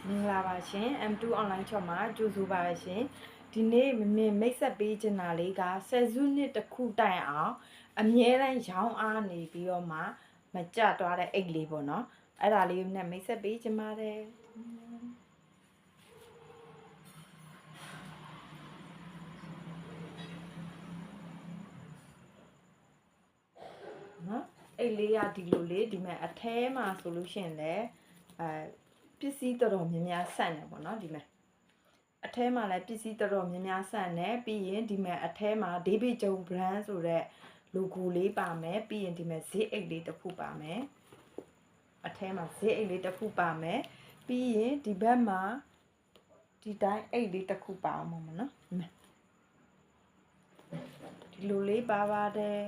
မင်္ဂလာပါရှင် M2 online shop မှာကြိုဆိုပါရရှင်ဒီနေ့မင်းမိတ်ဆက်ပေးချင်တာလေးကဆယ်စုနှစ်တစ်ခုတိုင်အောင်အမြဲတမ်းရောင်းအားနေပြီးတော့မှမကြသွားတဲ့အိတ်လေးပေါ့နော်အဲ့ဒါလေးနဲ့မိတ်ဆက်ပေးချင်ပါတယ်နော်အိတ်လေးကဒီလိုလေးဒီမဲ့အထဲမှာဆိုလို့ရှိရင်လည်းပစ္စည်းတော်တော်များများဆန့်နေပေါ့နော်ဒီမဲ့အထဲမှာလည်းပစ္စည်းတော်တော်များများဆန့်နေပြီးရင်ဒီမဲ့အထဲမှာ David Jones brand ဆိုတဲ့ logo လေးပါမယ်ပြီးရင်ဒီမဲ့ဈေးအိတ်လေးတစ်ခုပါမယ်အထဲမှာဈေးအိတ်လေးတစ်ခုပါမယ်ပြီးရင်ဒီဘက်မှာဒီတိုင်းအိတ်လေးတစ်ခုပါအောင်မနော်ဒီလိုလေးပါပါတယ်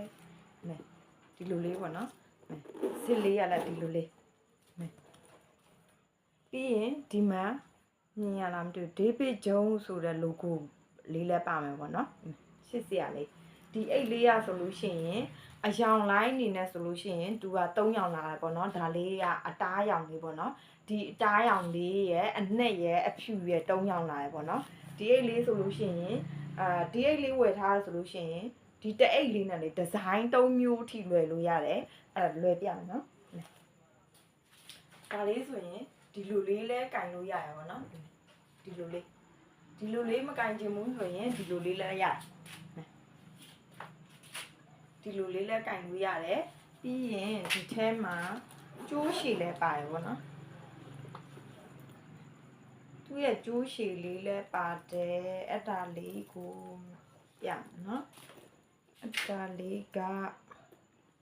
ဒီလိုလေးပေါ့နော်စစ်လေးရလာဒီလိုလေးပြီးရင်ဒီမှာမြင်ရလားမသိဘူး David Jones ဆိုတဲ့ logo လေးလည်းပါမယ်ပေါ့နော်ရှစ်စရာလေးဒီအိတ်လေးရဆိုလို့ရှိရင်အယောင်လိုင်းအနေနဲ့ဆိုလို့ရှိရင်သူက3ယောင်လာတယ်ပေါ့နော်ဒါလေးကအတားရောင်လေးပေါ့နော်ဒီအတားရောင်လေးရဲ့အနှက်ရဲ့အဖြူရဲ့3ယောင်လာတယ်ပေါ့နော်ဒီအိတ်လေးဆိုလို့ရှိရင်ဒီအိတ်လေးဝယ်ထားဆိုလို့ရှိရင်ဒီတအိတ်လေးနဲ့လေဒီဇိုင်း3မျိုးထိလွယ်လို့ရတယ်အဲ့လွယ်ပြမယ်နော်ဒါလေးဆိုရင်ဒီလိုလေးလဲကင်လို့ရရပါတော့ဒီလိုလေးမကင်ချင်ဘူးဆိုရင်ဒီလိုလေးလဲရတယ်ဒီလိုလေးလဲကင်လို့ရတယ်ပြီးရင်ဒီထဲမှာကျိုးရှည်လဲပါတယ်ဗောနော်သူ့ရဲ့ကျိုးရှည်လေးလဲပါတယ်အဲ့ဒါလေးကိုပြမယ်နော်အဲ့ဒါလေးက